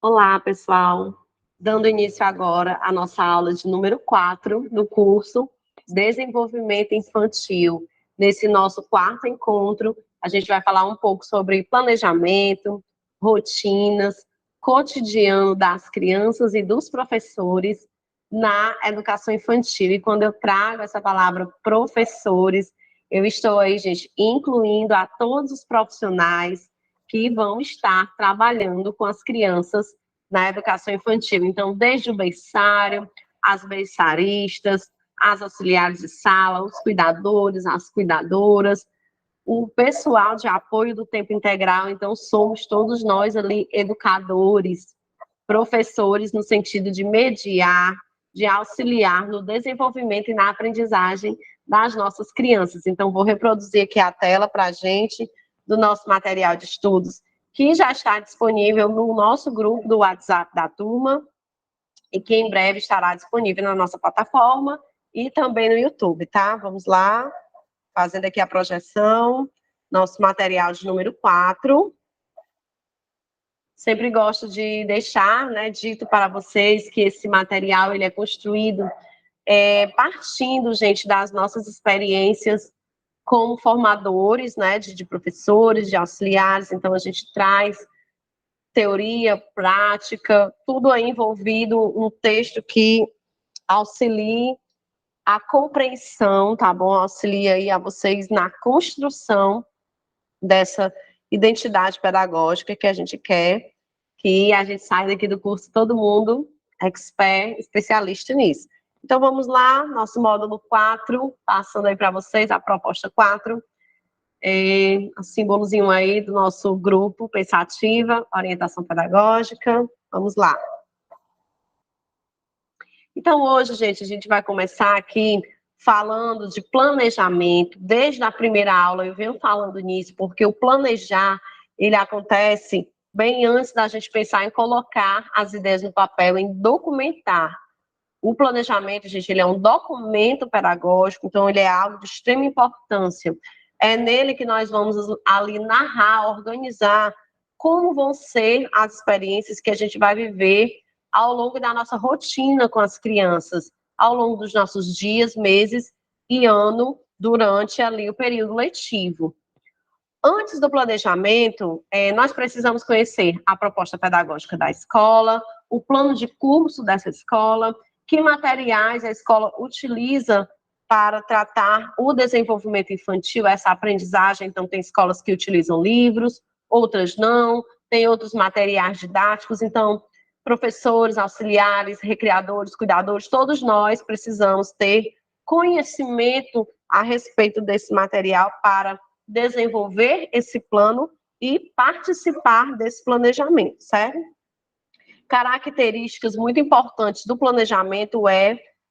Olá, pessoal. Dando início agora à nossa aula de número 4 do curso Desenvolvimento Infantil. Nesse nosso quarto encontro, a gente vai falar um pouco sobre planejamento, rotinas, cotidiano das crianças e dos professores na educação infantil. E quando eu trago essa palavra professores, eu estou aí, gente, incluindo a todos os profissionais que vão estar trabalhando com as crianças na educação infantil. Então, desde o berçário, as berçaristas, as auxiliares de sala, os cuidadores, as cuidadoras, o pessoal de apoio do tempo integral. Então, somos todos nós ali educadores, professores, no sentido de mediar, de auxiliar no desenvolvimento e na aprendizagem das nossas crianças. Então, vou reproduzir aqui a tela para a gente do nosso material de estudos, que já está disponível no nosso grupo do WhatsApp da turma e que em breve estará disponível na nossa plataforma e também no YouTube, tá? Vamos lá, fazendo aqui a projeção, nosso material de número 4. Sempre gosto de deixar, né, dito para vocês que esse material ele é construído partindo, gente, das nossas experiências como formadores, né, de professores, de auxiliares. Então, a gente traz teoria, prática, tudo aí envolvido no texto que auxilie a compreensão, tá bom? Auxilia aí a vocês na construção dessa identidade pedagógica que a gente quer, que a gente saia daqui do curso todo mundo expert, especialista nisso. Então, vamos lá, nosso módulo 4, passando aí para vocês a proposta 4, o símbolozinho aí do nosso grupo Pensativa, Orientação Pedagógica. Vamos lá. Então, hoje, gente, a gente vai começar aqui falando de planejamento. Desde a primeira aula eu venho falando nisso, porque o planejar, ele acontece bem antes da gente pensar em colocar as ideias no papel, em documentar. O planejamento, gente, ele é um documento pedagógico, então ele é algo de extrema importância. É nele que nós vamos ali narrar, organizar como vão ser as experiências que a gente vai viver ao longo da nossa rotina com as crianças, ao longo dos nossos dias, meses e ano, durante ali o período letivo. Antes do planejamento, nós precisamos conhecer a proposta pedagógica da escola, o plano de curso dessa escola, que materiais a escola utiliza para tratar o desenvolvimento infantil, essa aprendizagem. Então, tem escolas que utilizam livros, outras não, tem outros materiais didáticos. Então, professores, auxiliares, recreadores, cuidadores, todos nós precisamos ter conhecimento a respeito desse material para desenvolver esse plano e participar desse planejamento, certo? Características muito importantes do planejamento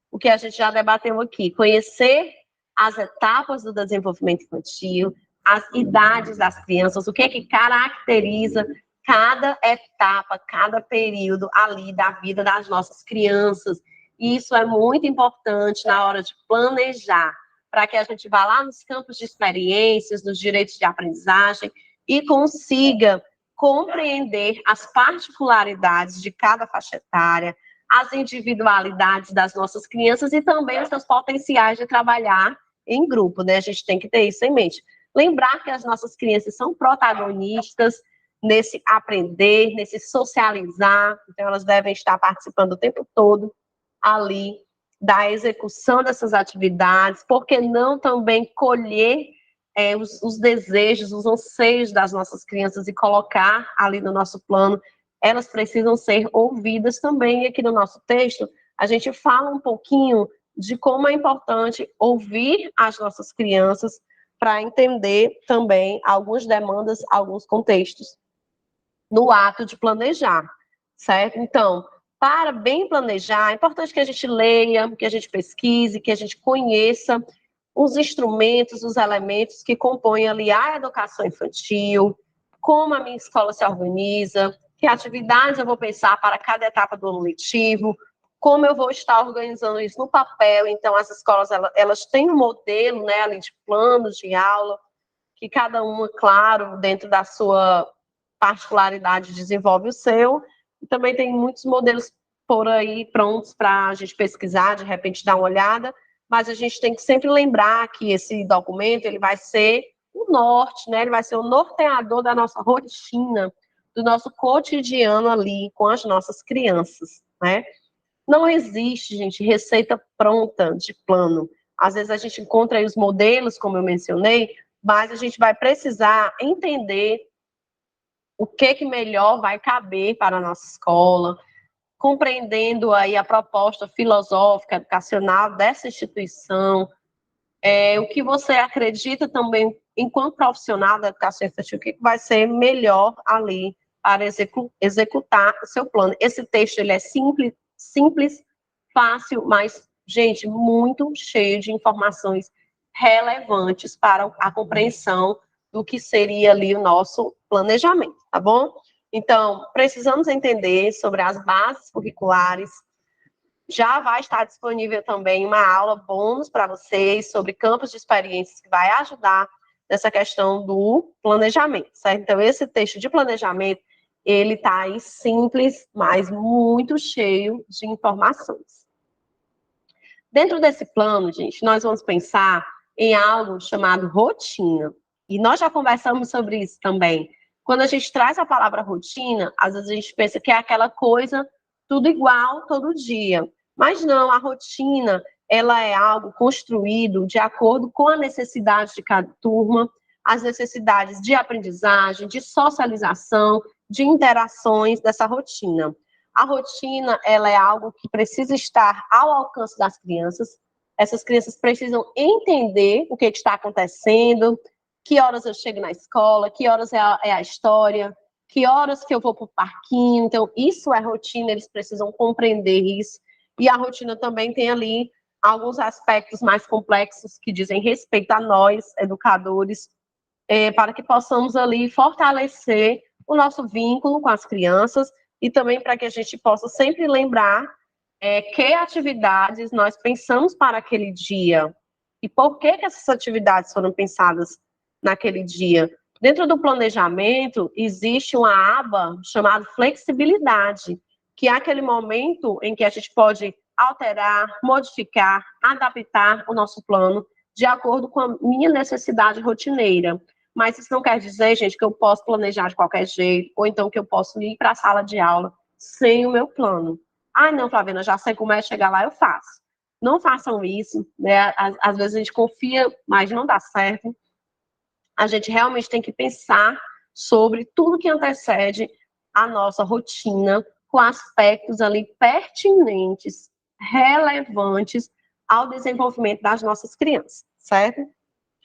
o que a gente já debateu aqui: conhecer as etapas do desenvolvimento infantil, as idades das crianças, o que é que caracteriza cada etapa, cada período ali da vida das nossas crianças. Isso é muito importante na hora de planejar, para que a gente vá lá nos campos de experiências, nos direitos de aprendizagem e consiga compreender as particularidades de cada faixa etária, as individualidades das nossas crianças e também os seus potenciais de trabalhar em grupo, né? A gente tem que ter isso em mente. Lembrar que as nossas crianças são protagonistas nesse aprender, nesse socializar, então elas devem estar participando o tempo todo ali da execução dessas atividades, porque não também colher os desejos, os anseios das nossas crianças e colocar ali no nosso plano. Elas precisam ser ouvidas também. E aqui no nosso texto, a gente fala um pouquinho de como é importante ouvir as nossas crianças para entender também algumas demandas, alguns contextos no ato de planejar, certo? Então, para bem planejar, é importante que a gente leia, que a gente pesquise, que a gente conheça os instrumentos, os elementos que compõem ali a educação infantil, como a minha escola se organiza, que atividades eu vou pensar para cada etapa do ano letivo, como eu vou estar organizando isso no papel. Então, as escolas, elas têm um modelo, né, ali de planos de aula, que cada uma, claro, dentro da sua particularidade, desenvolve o seu, E também tem muitos modelos por aí prontos para a gente pesquisar, de repente dar uma olhada, mas a gente tem que sempre lembrar que esse documento ele vai ser o norte, né? Ele vai ser o norteador da nossa rotina, do nosso cotidiano ali com as nossas crianças, né? Não existe, gente, receita pronta de plano. Às vezes a gente encontra aí os modelos, como eu mencionei, mas a gente vai precisar entender o que melhor vai caber para a nossa escola, compreendendo aí a proposta filosófica, educacional dessa instituição, o que você acredita também, enquanto profissional da educação infantil, o que vai ser melhor ali para executar o seu plano. Esse texto ele é simples, fácil, mas, gente, muito cheio de informações relevantes para a compreensão do que seria ali o nosso planejamento, tá bom? Então, precisamos entender sobre as bases curriculares. Já vai estar disponível também uma aula bônus para vocês sobre campos de experiências que vai ajudar nessa questão do planejamento, certo? Então, esse texto de planejamento, ele está aí simples, mas muito cheio de informações. Dentro desse plano, gente, nós vamos pensar em algo chamado rotina. E nós já conversamos sobre isso também. Quando a gente traz a palavra rotina, às vezes a gente pensa que é aquela coisa tudo igual todo dia. Mas não, a rotina, ela é algo construído de acordo com a necessidade de cada turma, as necessidades de aprendizagem, de socialização, de interações dessa rotina. A rotina, ela é algo que precisa estar ao alcance das crianças. Essas crianças precisam entender o que está acontecendo, que horas eu chego na escola, que horas é a história, que horas que eu vou para o parquinho. Então, isso é rotina, eles precisam compreender isso. E a rotina também tem ali alguns aspectos mais complexos que dizem respeito a nós, educadores, para que possamos ali fortalecer o nosso vínculo com as crianças e também para que a gente possa sempre lembrar que atividades nós pensamos para aquele dia e por que essas atividades foram pensadas naquele dia. Dentro do planejamento, existe uma aba chamada flexibilidade, que é aquele momento em que a gente pode alterar, modificar, adaptar o nosso plano de acordo com a minha necessidade rotineira. Mas isso não quer dizer, gente, que eu posso planejar de qualquer jeito, ou então que eu posso ir para a sala de aula sem o meu plano. Ah, não, Flaviana, já sei como é chegar lá, eu faço. Não façam isso, né? Às vezes a gente confia, mas não dá certo. A gente realmente tem que pensar sobre tudo que antecede a nossa rotina, com aspectos ali pertinentes, relevantes ao desenvolvimento das nossas crianças, certo?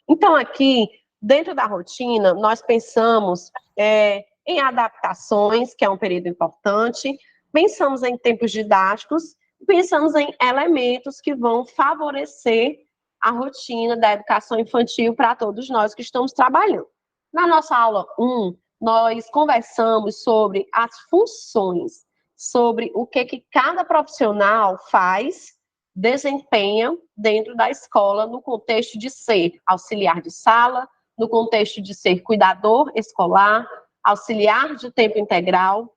Então, aqui, dentro da rotina, nós pensamos em adaptações, que é um período importante, pensamos em tempos didáticos, pensamos em elementos que vão favorecer a rotina da educação infantil para todos nós que estamos trabalhando. Na nossa aula 1, nós conversamos sobre as funções, sobre o que cada profissional faz, desempenha dentro da escola, no contexto de ser auxiliar de sala, no contexto de ser cuidador escolar, auxiliar de tempo integral.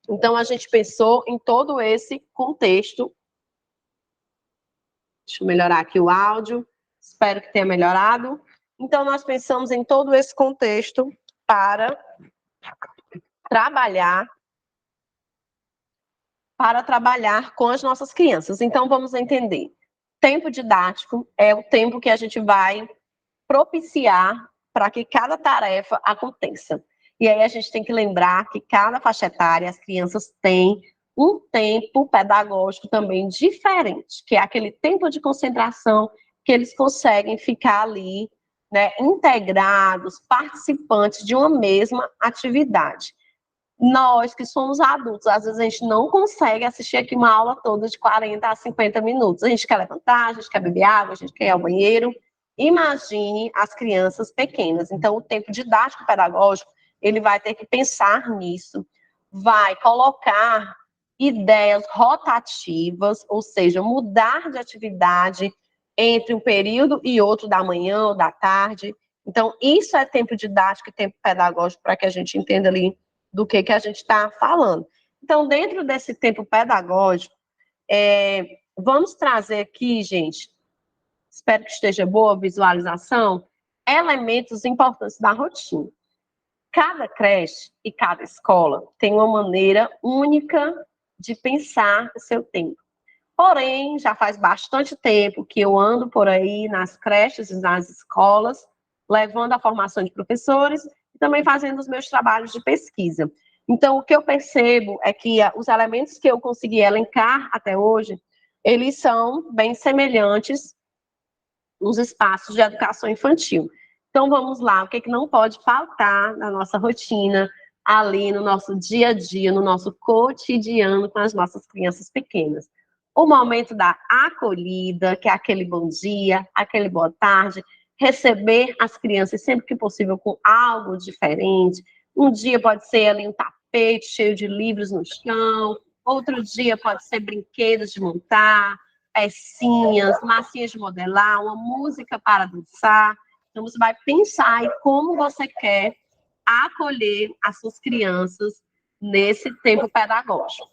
Então, a gente pensou em todo esse contexto. Deixa eu melhorar aqui o áudio, espero que tenha melhorado. Então, nós pensamos em todo esse contexto para trabalhar com as nossas crianças. Então, vamos entender. Tempo didático é o tempo que a gente vai propiciar para que cada tarefa aconteça. E aí a gente tem que lembrar que cada faixa etária, as crianças têm um tempo pedagógico também diferente, que é aquele tempo de concentração que eles conseguem ficar ali, né, integrados, participantes de uma mesma atividade. Nós que somos adultos, às vezes a gente não consegue assistir aqui uma aula toda de 40 a 50 minutos. A gente quer levantar, a gente quer beber água, a gente quer ir ao banheiro. Imagine as crianças pequenas. Então, o tempo didático pedagógico, ele vai ter que pensar nisso, vai colocar ideias rotativas, ou seja, mudar de atividade entre um período e outro da manhã ou da tarde. Então, isso é tempo didático e tempo pedagógico para que a gente entenda ali do que a gente está falando. Então, dentro desse tempo pedagógico, vamos trazer aqui, gente, espero que esteja boa a visualização, elementos importantes da rotina. Cada creche e cada escola tem uma maneira única de pensar o seu tempo. Porém, já faz bastante tempo que eu ando por aí nas creches e nas escolas, levando a formação de professores e também fazendo os meus trabalhos de pesquisa. Então, o que eu percebo é que os elementos que eu consegui elencar até hoje, eles são bem semelhantes nos espaços de educação infantil. Então, vamos lá, o que não pode faltar na nossa rotina, ali no nosso dia a dia, no nosso cotidiano com as nossas crianças pequenas? O momento da acolhida, que é aquele bom dia, aquele boa tarde, receber as crianças sempre que possível com algo diferente. Um dia pode ser ali um tapete cheio de livros no chão, outro dia pode ser brinquedos de montar, pecinhas, massinhas de modelar, uma música para dançar. Então, você vai pensar em como você quer acolher as suas crianças nesse tempo pedagógico.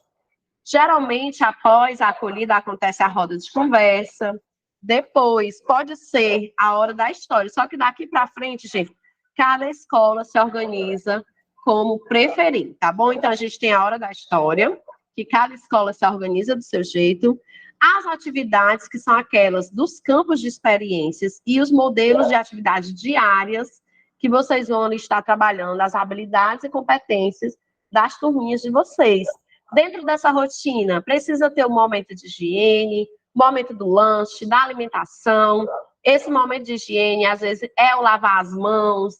Geralmente, após a acolhida, acontece a roda de conversa. Depois, pode ser a hora da história. Só que daqui para frente, gente, cada escola se organiza como preferir, tá bom? Então, a gente tem a hora da história, que cada escola se organiza do seu jeito. As atividades, que são aquelas dos campos de experiências e os modelos de atividades diárias, que vocês vão estar trabalhando as habilidades e competências das turminhas de vocês. Dentro dessa rotina, precisa ter um momento de higiene, momento do lanche, da alimentação. Esse momento de higiene, às vezes, é o lavar as mãos,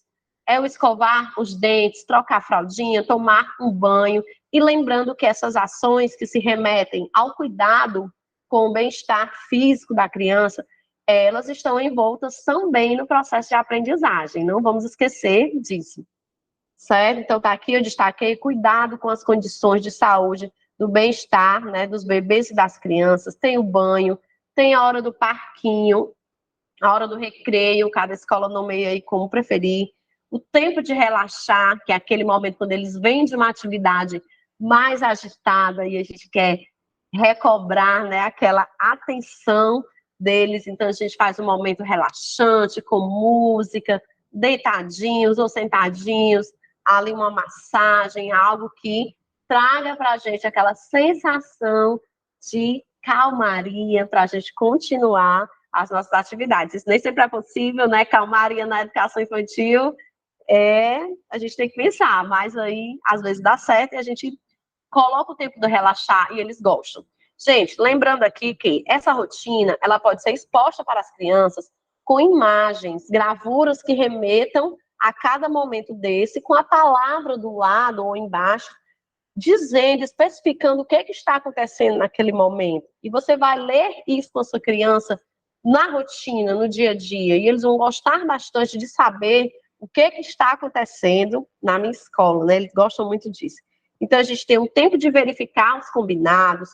é o escovar os dentes, trocar a fraldinha, tomar um banho. E lembrando que essas ações que se remetem ao cuidado com o bem-estar físico da criança, elas estão envoltas também no processo de aprendizagem. Não vamos esquecer disso. Certo? Então, tá aqui, eu destaquei cuidado com as condições de saúde, do bem-estar, né, dos bebês e das crianças. Tem o banho, tem a hora do parquinho, a hora do recreio, cada escola nomeia aí como preferir. O tempo de relaxar, que é aquele momento quando eles vêm de uma atividade mais agitada e a gente quer recobrar, né, aquela atenção deles. Então, a gente faz um momento relaxante, com música, deitadinhos ou sentadinhos, ali uma massagem, algo que traga para a gente aquela sensação de calmaria para a gente continuar as nossas atividades. Isso nem sempre é possível, né? Calmaria na educação infantil, a gente tem que pensar, mas aí às vezes dá certo e a gente coloca o tempo do relaxar e eles gostam. Gente, lembrando aqui que essa rotina, ela pode ser exposta para as crianças com imagens, gravuras que remetam a cada momento desse, com a palavra do lado ou embaixo, dizendo, especificando o que está acontecendo naquele momento. E você vai ler isso com a sua criança na rotina, no dia a dia, e eles vão gostar bastante de saber o que está acontecendo na minha escola, né? Eles gostam muito disso. Então, a gente tem um tempo de verificar os combinados,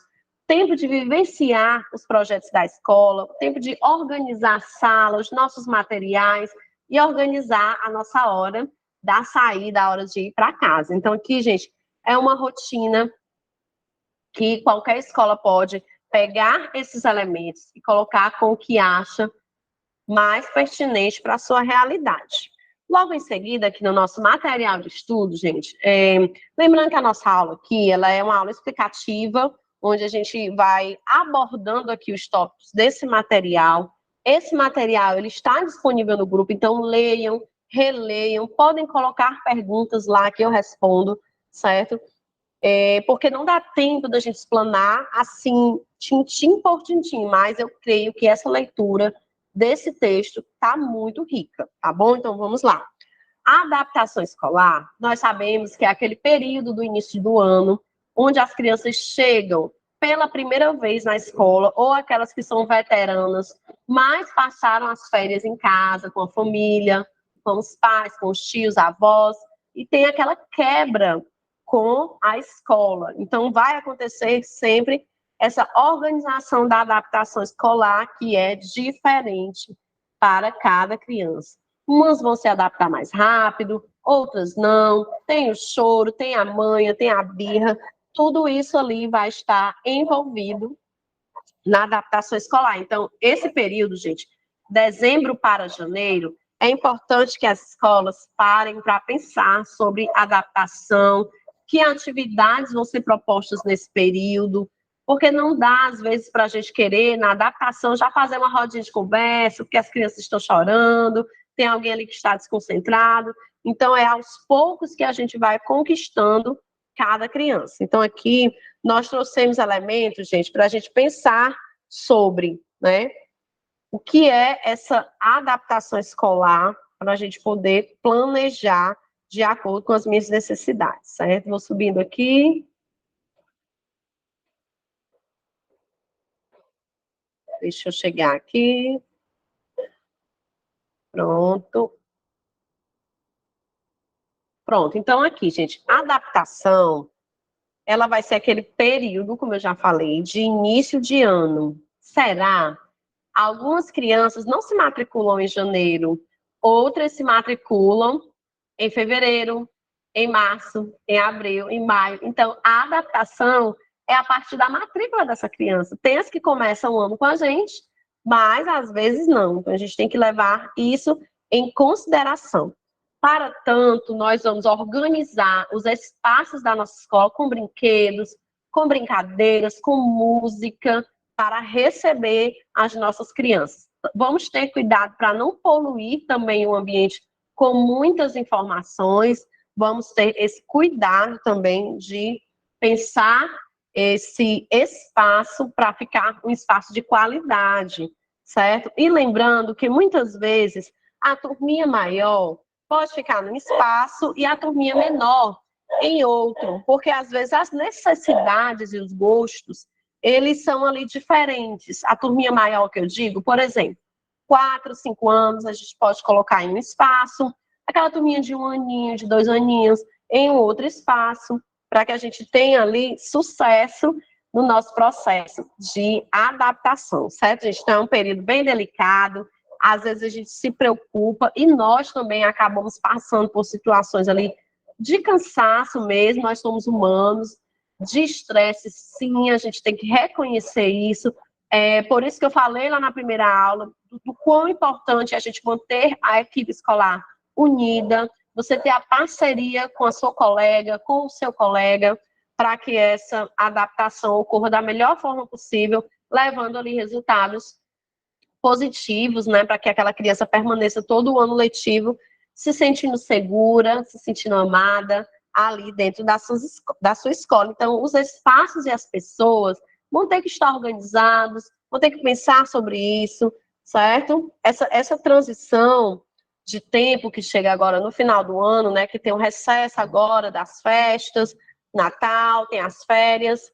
tempo de vivenciar os projetos da escola, tempo de organizar a sala, os nossos materiais e organizar a nossa hora da saída, a hora de ir para casa. Então, aqui, gente, é uma rotina que qualquer escola pode pegar esses elementos e colocar com o que acha mais pertinente para a sua realidade. Logo em seguida, aqui no nosso material de estudo, gente, lembrando que a nossa aula aqui, ela é uma aula explicativa, onde a gente vai abordando aqui os tópicos desse material. Esse material, ele está disponível no grupo, então leiam, releiam, podem colocar perguntas lá que eu respondo, certo? Porque não dá tempo da gente explanar assim, tintim por tintim, mas eu creio que essa leitura desse texto está muito rica, tá bom? Então, vamos lá. A adaptação escolar, nós sabemos que é aquele período do início do ano, onde as crianças chegam pela primeira vez na escola, ou aquelas que são veteranas, mas passaram as férias em casa, com a família, com os pais, com os tios, avós, e tem aquela quebra com a escola. Então, vai acontecer sempre essa organização da adaptação escolar, que é diferente para cada criança. Umas vão se adaptar mais rápido, outras não. Tem o choro, tem a manha, tem a birra, tudo isso ali vai estar envolvido na adaptação escolar. Então, esse período, gente, dezembro para janeiro, é importante que as escolas parem para pensar sobre adaptação, que atividades vão ser propostas nesse período, porque não dá, às vezes, para a gente querer, na adaptação, já fazer uma rodinha de conversa, porque as crianças estão chorando, tem alguém ali que está desconcentrado. Então, é aos poucos que a gente vai conquistando cada criança. Então, aqui, nós trouxemos elementos, gente, para a gente pensar sobre, né, o que é essa adaptação escolar, para a gente poder planejar de acordo com as minhas necessidades, certo? Vou subindo aqui. Deixa eu chegar aqui. Pronto. Pronto, então aqui, gente, a adaptação, ela vai ser aquele período, como eu já falei, de início de ano. Será? Algumas crianças não se matriculam em janeiro, outras se matriculam em fevereiro, em março, em abril, em maio. Então, a adaptação é a partir da matrícula dessa criança. Tem as que começam o ano com a gente, mas às vezes não. Então, a gente tem que levar isso em consideração. Para tanto, nós vamos organizar os espaços da nossa escola com brinquedos, com brincadeiras, com música, para receber as nossas crianças. Vamos ter cuidado para não poluir também o ambiente com muitas informações, vamos ter esse cuidado também de pensar esse espaço para ficar um espaço de qualidade, certo? E lembrando que muitas vezes a turminha maior pode ficar num espaço e a turminha menor em outro, porque às vezes as necessidades e os gostos, eles são ali diferentes. A turminha maior que eu digo, por exemplo, 4, 5 anos, a gente pode colocar em um espaço, aquela turminha de 1 aninho, de 2 aninhos, em um outro espaço, para que a gente tenha ali sucesso no nosso processo de adaptação, certo, gente? Então, é um período bem delicado, às vezes a gente se preocupa, e nós também acabamos passando por situações ali de cansaço mesmo, nós somos humanos, de estresse, sim, a gente tem que reconhecer isso. É por isso que eu falei lá na primeira aula do quão importante é a gente manter a equipe escolar unida, você ter a parceria com a sua colega, com o seu colega, para que essa adaptação ocorra da melhor forma possível, levando ali resultados positivos, né, para que aquela criança permaneça todo o ano letivo se sentindo segura, se sentindo amada, ali dentro da sua escola. Então, os espaços e as pessoas vão ter que estar organizados, vão ter que pensar sobre isso, certo? Essa transição de tempo que chega agora no final do ano, né, que tem um recesso agora das festas, Natal, tem as férias,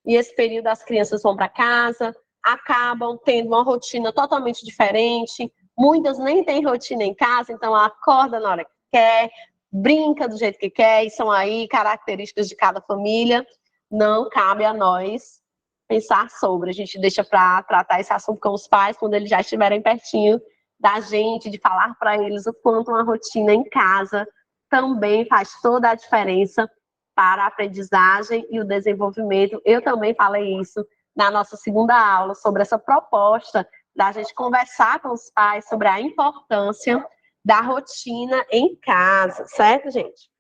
e esse período as crianças vão para casa, acabam tendo uma rotina totalmente diferente, muitas nem têm rotina em casa, então acorda na hora que quer, brinca do jeito que quer, e são aí características de cada família. Não cabe a nós pensar sobre, a gente deixa para tratar esse assunto com os pais quando eles já estiverem pertinho da gente, de falar para eles o quanto uma rotina em casa também faz toda a diferença para a aprendizagem e o desenvolvimento. Eu também falei isso na nossa segunda aula, sobre essa proposta da gente conversar com os pais sobre a importância da rotina em casa, certo, gente?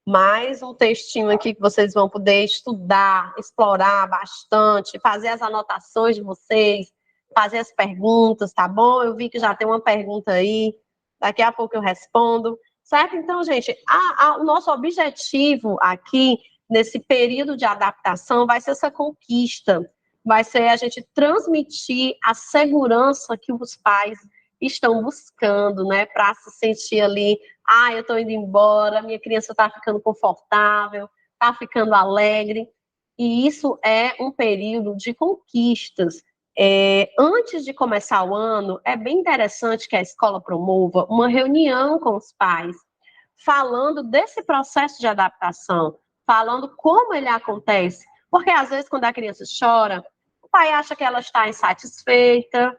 Mais um textinho aqui que vocês vão poder estudar, explorar bastante, fazer as anotações de vocês, fazer as perguntas, tá bom? Eu vi que já tem uma pergunta aí, daqui a pouco eu respondo, certo? Então, gente, o nosso objetivo aqui, nesse período de adaptação, vai ser essa conquista, vai ser a gente transmitir a segurança que os pais estão buscando, né, para se sentir ali, eu estou indo embora, minha criança está ficando confortável, está ficando alegre, e isso é um período de conquistas. Antes de começar o ano, é bem interessante que a escola promova uma reunião com os pais, falando desse processo de adaptação, falando como ele acontece, porque às vezes quando a criança chora, o pai acha que ela está insatisfeita,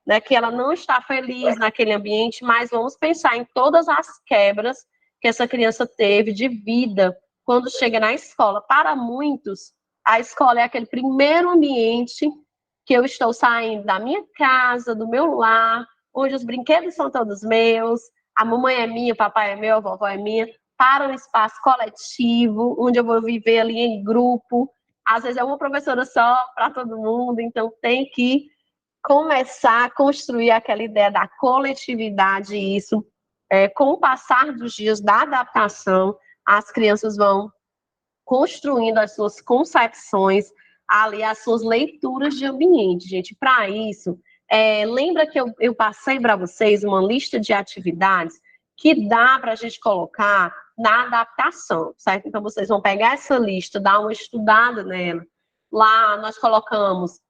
né, que ela não está feliz naquele ambiente, mas vamos pensar em todas as quebras que essa criança teve de vida quando chega na escola. Para muitos, a escola é aquele primeiro ambiente que eu estou saindo da minha casa, do meu lar, onde os brinquedos são todos meus, a mamãe é minha, o papai é meu, a vovó é minha, para um espaço coletivo, onde eu vou viver ali em grupo. Às vezes é uma professora só para todo mundo, então tem que começar a construir aquela ideia da coletividade, e isso, com o passar dos dias da adaptação, as crianças vão construindo as suas concepções, ali as suas leituras de ambiente, gente. Para isso, lembra que eu passei para vocês uma lista de atividades que dá para a gente colocar na adaptação, certo? Então, vocês vão pegar essa lista, dar uma estudada nela. Lá nós colocamos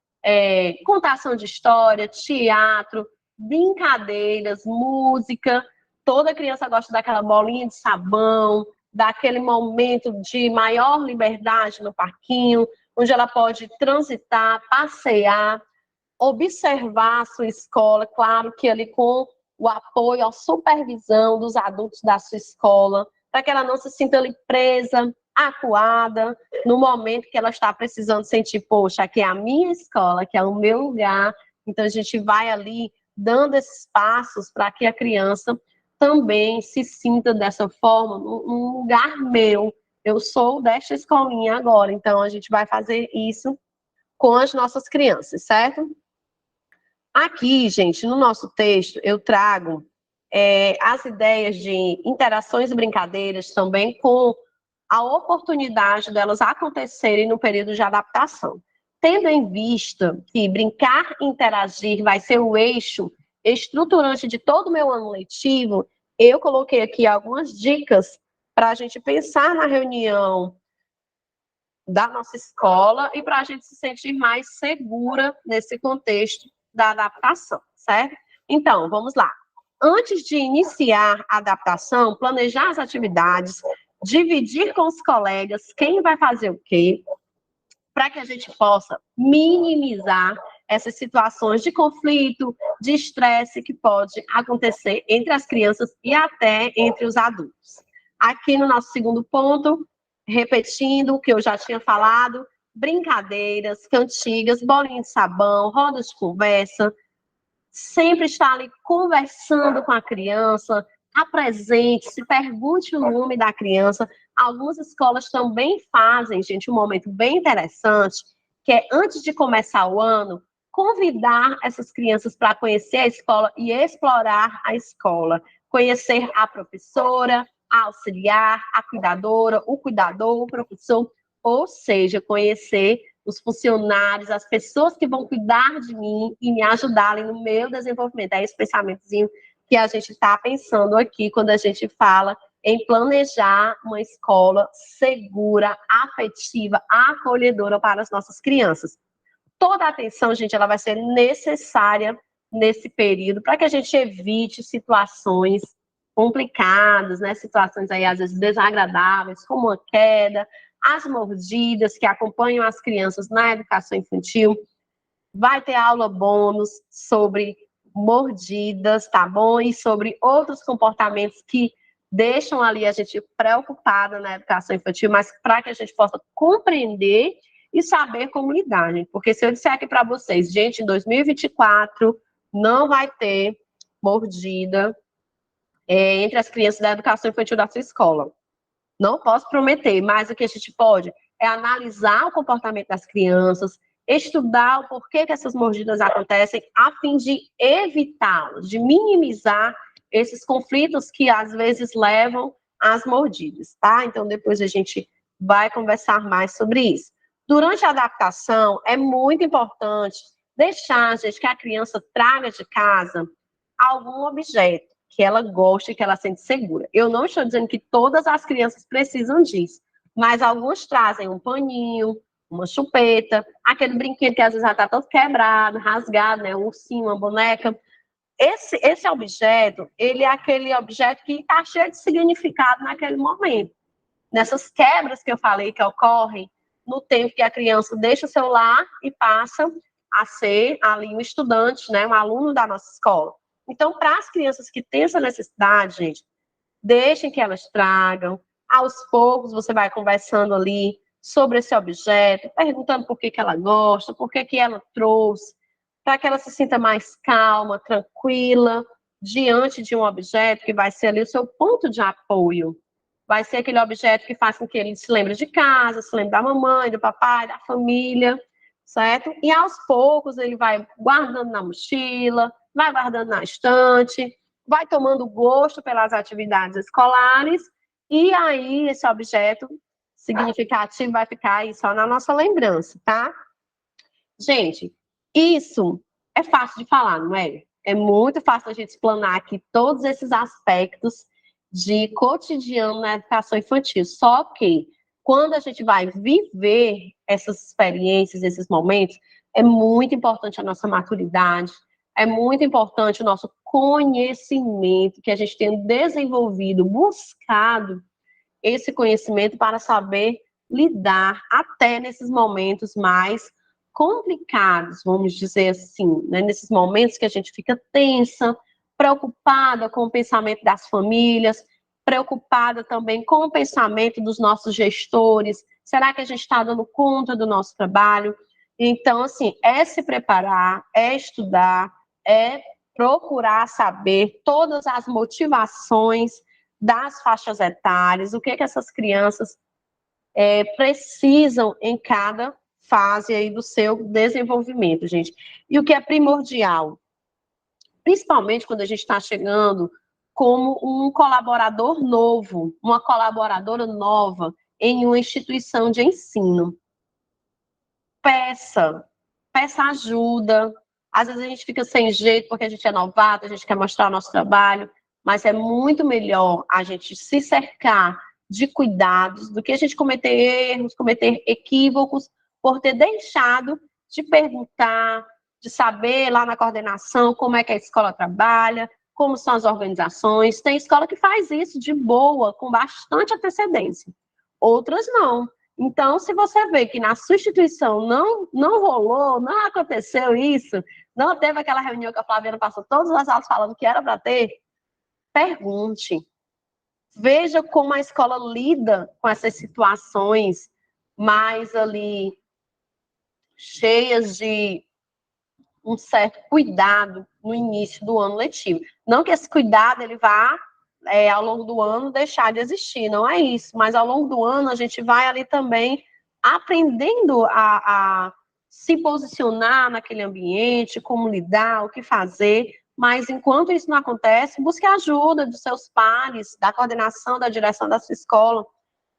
contação de história, teatro, brincadeiras, música. Toda criança gosta daquela bolinha de sabão, daquele momento de maior liberdade no parquinho, onde ela pode transitar, passear, observar a sua escola, claro que ali com o apoio, a supervisão dos adultos da sua escola, para que ela não se sinta ali presa, acuada, no momento que ela está precisando sentir, poxa, aqui é a minha escola, aqui é o meu lugar. Então a gente vai ali dando esses passos para que a criança também se sinta dessa forma, num lugar meu. Eu sou desta escolinha agora, então a gente vai fazer isso com as nossas crianças, certo? Aqui, gente, no nosso texto, eu trago as ideias de interações e brincadeiras também com a oportunidade delas acontecerem no período de adaptação. Tendo em vista que brincar e interagir vai ser o eixo estruturante de todo o meu ano letivo, eu coloquei aqui algumas dicas para a gente pensar na reunião da nossa escola e para a gente se sentir mais segura nesse contexto da adaptação, certo? Então, vamos lá. Antes de iniciar a adaptação, planejar as atividades, dividir com os colegas quem vai fazer o quê, para que a gente possa minimizar essas situações de conflito, de estresse que pode acontecer entre as crianças e até entre os adultos. Aqui no nosso segundo ponto, repetindo o que eu já tinha falado, brincadeiras, cantigas, bolinha de sabão, rodas de conversa, sempre estar ali conversando com a criança, apresente, se pergunte o nome da criança. Algumas escolas também fazem, gente, um momento bem interessante, que é antes de começar o ano, convidar essas crianças para conhecer a escola e explorar a escola, conhecer a professora, a auxiliar, a cuidadora, o cuidador, o professor, ou seja, conhecer os funcionários, as pessoas que vão cuidar de mim e me ajudarem no meu desenvolvimento. É esse pensamentozinho que a gente está pensando aqui quando a gente fala em planejar uma escola segura, afetiva, acolhedora para as nossas crianças. Toda a atenção, gente, ela vai ser necessária nesse período para que a gente evite situações complicadas, né? Situações aí, às vezes, desagradáveis, como uma queda, as mordidas que acompanham as crianças na educação infantil. Vai ter aula bônus sobre mordidas, tá bom? E sobre outros comportamentos que deixam ali a gente preocupada na educação infantil, mas para que a gente possa compreender e saber como lidar, gente. Porque se eu disser aqui para vocês, gente, em 2024 não vai ter mordida entre as crianças da educação infantil da sua escola. Não posso prometer, mas o que a gente pode é analisar o comportamento das crianças, estudar o porquê que essas mordidas acontecem, a fim de evitá-los, de minimizar esses conflitos que às vezes levam às mordidas, tá? Então depois a gente vai conversar mais sobre isso. Durante a adaptação, é muito importante deixar, gente, que a criança traga de casa algum objeto que ela goste, que ela sente segura. Eu não estou dizendo que todas as crianças precisam disso, mas alguns trazem um paninho, uma chupeta, aquele brinquedo que às vezes já está todo quebrado, rasgado, né? Um ursinho, uma boneca. Esse objeto, ele é aquele objeto que está cheio de significado naquele momento. Nessas quebras que eu falei que ocorrem no tempo que a criança deixa o celular e passa a ser ali um estudante, né? Um aluno da nossa escola. Então, para as crianças que têm essa necessidade, gente, deixem que elas tragam, Aos poucos, você vai conversando ali sobre esse objeto, perguntando por que ela gosta, por que ela trouxe, para que ela se sinta mais calma, tranquila, diante de um objeto que vai ser ali o seu ponto de apoio. Vai ser aquele objeto que faz com que ele se lembre de casa, se lembre da mamãe, do papai, da família, certo? E aos poucos ele vai guardando na mochila, vai guardando na estante, vai tomando gosto pelas atividades escolares, e aí esse objeto significativo vai ficar aí só na nossa lembrança, tá? Gente, isso é fácil de falar, não é? É muito fácil a gente explanar aqui todos esses aspectos de cotidiano na educação infantil. Só que quando a gente vai viver essas experiências, esses momentos, é muito importante a nossa maturidade, é muito importante o nosso conhecimento, que a gente tenha desenvolvido, buscado esse conhecimento para saber lidar até nesses momentos mais complicados, vamos dizer assim, né? Nesses momentos que a gente fica tensa, preocupada com o pensamento das famílias, preocupada também com o pensamento dos nossos gestores. Será que a gente está dando conta do nosso trabalho? Então, assim, é se preparar, é estudar, é procurar saber todas as motivações das faixas etárias, o que essas crianças precisam em cada fase aí do seu desenvolvimento, gente. E o que é primordial, principalmente quando a gente está chegando como um colaborador novo, uma colaboradora nova em uma instituição de ensino. Peça ajuda. Às vezes a gente fica sem jeito porque a gente é novato, a gente quer mostrar o nosso trabalho, mas é muito melhor a gente se cercar de cuidados do que a gente cometer erros, cometer equívocos, por ter deixado de perguntar, de saber lá na coordenação como é que a escola trabalha, como são as organizações. Tem escola que faz isso de boa, com bastante antecedência. Outras não. Então, se você vê que na sua instituição não rolou, não aconteceu isso, não teve aquela reunião que a Flaviana passou todas as aulas falando que era para ter, pergunte. Veja como a escola lida com essas situações mais ali cheias de um certo cuidado no início do ano letivo. Não que esse cuidado ele vá, ao longo do ano, deixar de existir, não é isso. Mas ao longo do ano a gente vai ali também aprendendo a se posicionar naquele ambiente, como lidar, o que fazer. Mas enquanto isso não acontece, busque a ajuda dos seus pares, da coordenação, da direção da sua escola,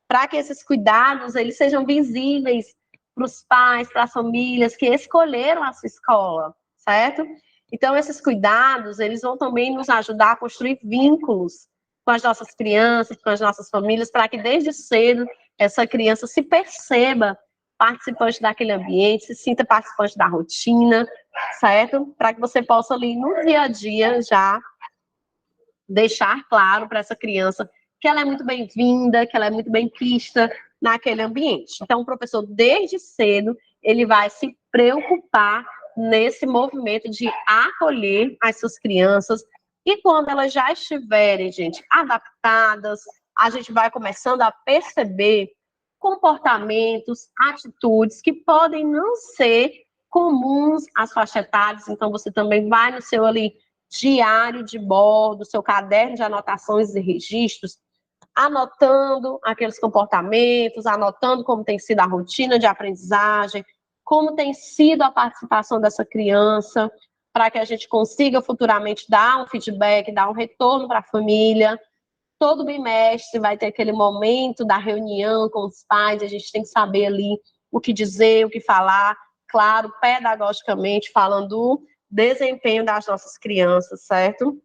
para que esses cuidados eles sejam visíveis para os pais, para as famílias que escolheram a sua escola, certo? Então, esses cuidados, eles vão também nos ajudar a construir vínculos com as nossas crianças, com as nossas famílias, para que desde cedo essa criança se perceba participante daquele ambiente, se sinta participante da rotina, certo? Para que você possa ali no dia a dia já deixar claro para essa criança que ela é muito bem-vinda, que ela é muito bem-quista naquele ambiente. Então, o professor, desde cedo, ele vai se preocupar nesse movimento de acolher as suas crianças, e quando elas já estiverem, gente, adaptadas, a gente vai começando a perceber comportamentos, atitudes que podem não ser comuns às faixas etárias. Então, você também vai no seu ali diário de bordo, seu caderno de anotações e registros, anotando aqueles comportamentos, anotando como tem sido a rotina de aprendizagem, como tem sido a participação dessa criança, para que a gente consiga futuramente dar um feedback, dar um retorno para a família. Todo bimestre vai ter aquele momento da reunião com os pais, a gente tem que saber ali o que dizer, o que falar, claro, pedagogicamente, falando do desempenho das nossas crianças, certo?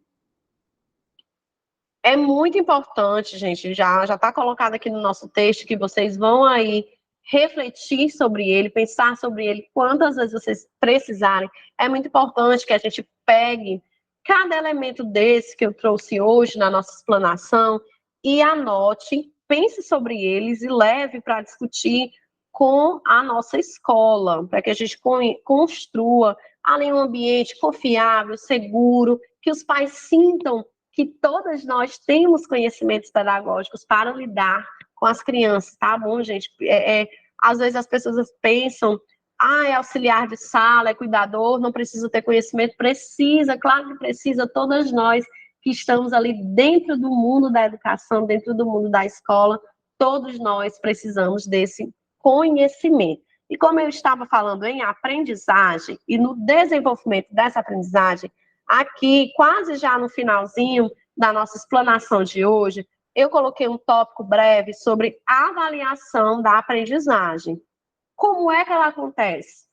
É muito importante, gente, já está colocado aqui no nosso texto, que vocês vão aí refletir sobre ele, pensar sobre ele quantas vezes vocês precisarem. É muito importante que a gente pegue cada elemento desse que eu trouxe hoje na nossa explanação e anote, pense sobre eles e leve para discutir com a nossa escola, para que a gente construa ali um ambiente confiável, seguro, que os pais sintam que todas nós temos conhecimentos pedagógicos para lidar com as crianças, tá bom, gente? Às vezes as pessoas pensam, é auxiliar de sala, é cuidador, não precisa ter conhecimento. Precisa, claro que precisa, todas nós que estamos ali dentro do mundo da educação, dentro do mundo da escola, todos nós precisamos desse conhecimento. E como eu estava falando em aprendizagem e no desenvolvimento dessa aprendizagem, aqui, quase já no finalzinho da nossa explanação de hoje, eu coloquei um tópico breve sobre avaliação da aprendizagem. Como é que ela acontece?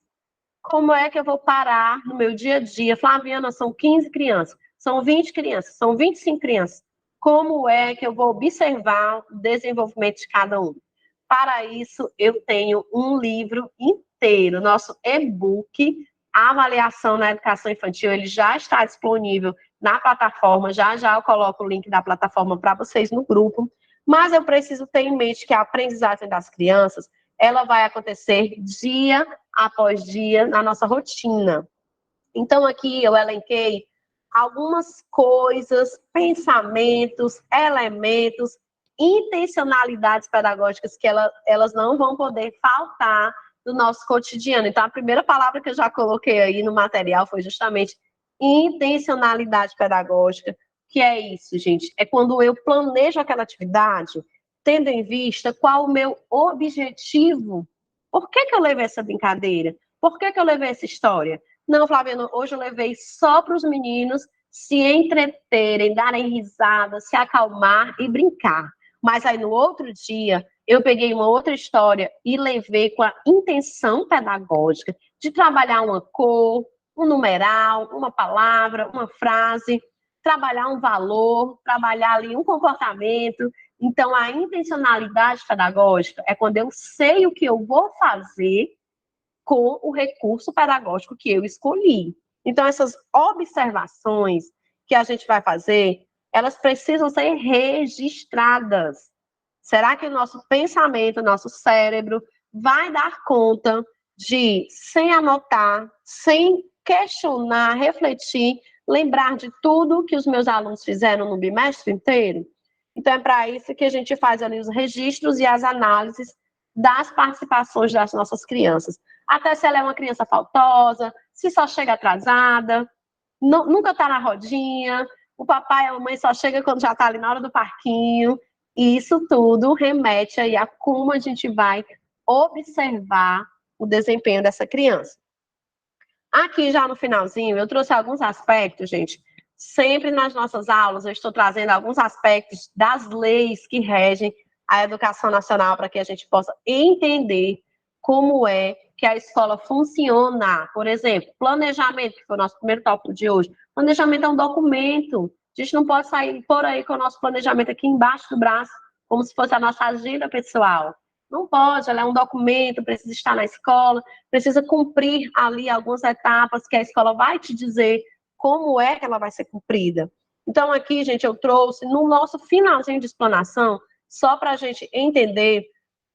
Como é que eu vou parar no meu dia a dia? Flaviana, são 15 crianças, são 20 crianças, são 25 crianças. Como é que eu vou observar o desenvolvimento de cada um? Para isso, eu tenho um livro inteiro, nosso e-book, Avaliação na Educação Infantil, ele já está disponível na plataforma, já eu coloco o link da plataforma para vocês no grupo, mas eu preciso ter em mente que a aprendizagem das crianças, ela vai acontecer dia após dia na nossa rotina. Então, aqui eu elenquei algumas coisas, pensamentos, elementos, intencionalidades pedagógicas que elas não vão poder faltar no nosso cotidiano. Então, a primeira palavra que eu já coloquei aí no material foi justamente intencionalidade pedagógica. Que é isso, gente? É quando eu planejo aquela atividade, tendo em vista qual o meu objetivo. Por que eu levei essa brincadeira? Por que eu levei essa história? Não, Flaviana, hoje eu levei só para os meninos se entreterem, darem risada, se acalmar e brincar. Mas aí no outro dia, eu peguei uma outra história e levei com a intenção pedagógica de trabalhar uma cor, um numeral, uma palavra, uma frase, trabalhar um valor, trabalhar ali um comportamento. Então, a intencionalidade pedagógica é quando eu sei o que eu vou fazer com o recurso pedagógico que eu escolhi. Então, essas observações que a gente vai fazer, elas precisam ser registradas. Será que o nosso pensamento, o nosso cérebro vai dar conta de, sem anotar, sem questionar, refletir, lembrar de tudo que os meus alunos fizeram no bimestre inteiro? Então, é para isso que a gente faz ali os registros e as análises das participações das nossas crianças. Até se ela é uma criança faltosa, se só chega atrasada, nunca está na rodinha, o papai e a mamãe só chega quando já está ali na hora do parquinho. E isso tudo remete aí a como a gente vai observar o desempenho dessa criança. Aqui já no finalzinho, eu trouxe alguns aspectos, gente. Sempre nas nossas aulas eu estou trazendo alguns aspectos das leis que regem a educação nacional para que a gente possa entender como é que a escola funciona. Por exemplo, planejamento, que foi o nosso primeiro tópico de hoje. Planejamento é um documento. A gente não pode sair por aí com o nosso planejamento aqui embaixo do braço, como se fosse a nossa agenda pessoal. Não pode, ela é um documento, precisa estar na escola, precisa cumprir ali algumas etapas que a escola vai te dizer como é que ela vai ser cumprida. Então, aqui, gente, eu trouxe no nosso finalzinho de explanação, só para a gente entender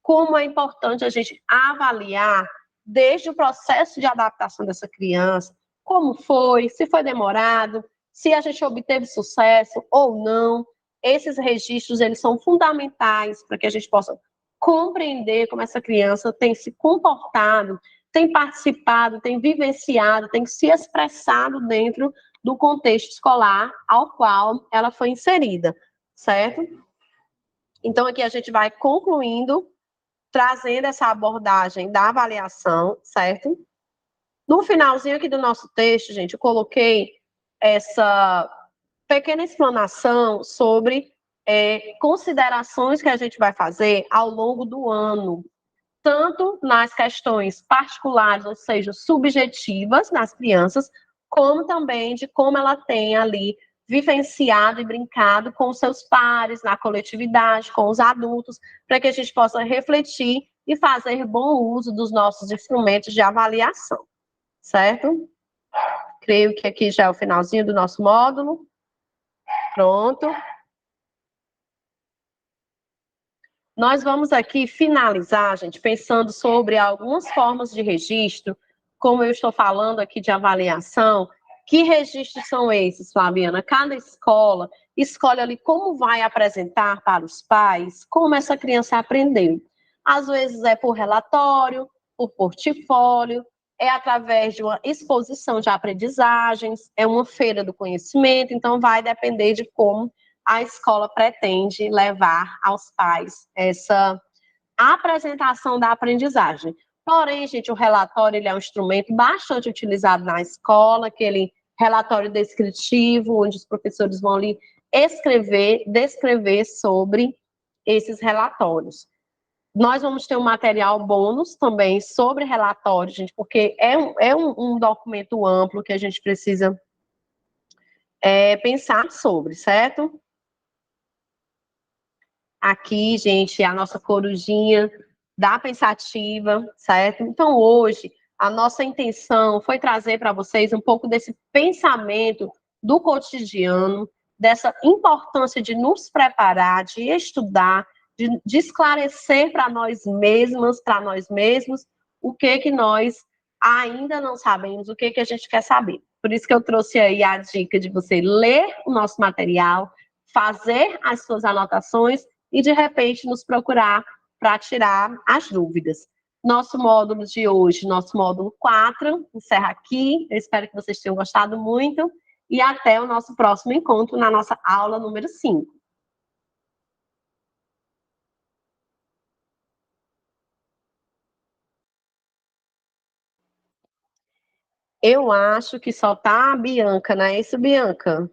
como é importante a gente avaliar desde o processo de adaptação dessa criança, como foi, se foi demorado, se a gente obteve sucesso ou não. Esses registros, eles são fundamentais para que a gente possa compreender como essa criança tem se comportado, tem participado, tem vivenciado, tem se expressado dentro do contexto escolar ao qual ela foi inserida, certo? Então, aqui a gente vai concluindo, trazendo essa abordagem da avaliação, certo? No finalzinho aqui do nosso texto, gente, eu coloquei essa pequena explanação sobre considerações que a gente vai fazer ao longo do ano, tanto nas questões particulares, ou seja, subjetivas nas crianças, como também de como ela tem ali vivenciado e brincado com seus pares, na coletividade, com os adultos, para que a gente possa refletir e fazer bom uso dos nossos instrumentos de avaliação, certo? Creio que aqui já é o finalzinho do nosso módulo. Pronto. Nós vamos aqui finalizar, gente, pensando sobre algumas formas de registro, como eu estou falando aqui de avaliação. Que registros são esses, Flaviana? Cada escola escolhe ali como vai apresentar para os pais, como essa criança aprendeu. Às vezes é por relatório, por portfólio, é através de uma exposição de aprendizagens, é uma feira do conhecimento, então vai depender de como a escola pretende levar aos pais essa apresentação da aprendizagem. Porém, gente, o relatório ele é um instrumento bastante utilizado na escola, aquele relatório descritivo, onde os professores vão ali escrever, descrever sobre esses relatórios. Nós vamos ter um material bônus também sobre relatório, gente, porque é um documento amplo que a gente precisa pensar sobre, certo? Aqui, gente, a nossa corujinha da pensativa, certo? Então, hoje, a nossa intenção foi trazer para vocês um pouco desse pensamento do cotidiano, dessa importância de nos preparar, de estudar, de esclarecer para nós mesmas, para nós mesmos, o que nós ainda não sabemos, o que a gente quer saber. Por isso que eu trouxe aí a dica de você ler o nosso material, fazer as suas anotações e, de repente, nos procurar para tirar as dúvidas. Nosso módulo de hoje, nosso módulo 4, encerra aqui. Eu espero que vocês tenham gostado muito e até o nosso próximo encontro na nossa aula número 5. Eu acho que só tá a Bianca, não é isso, Bianca?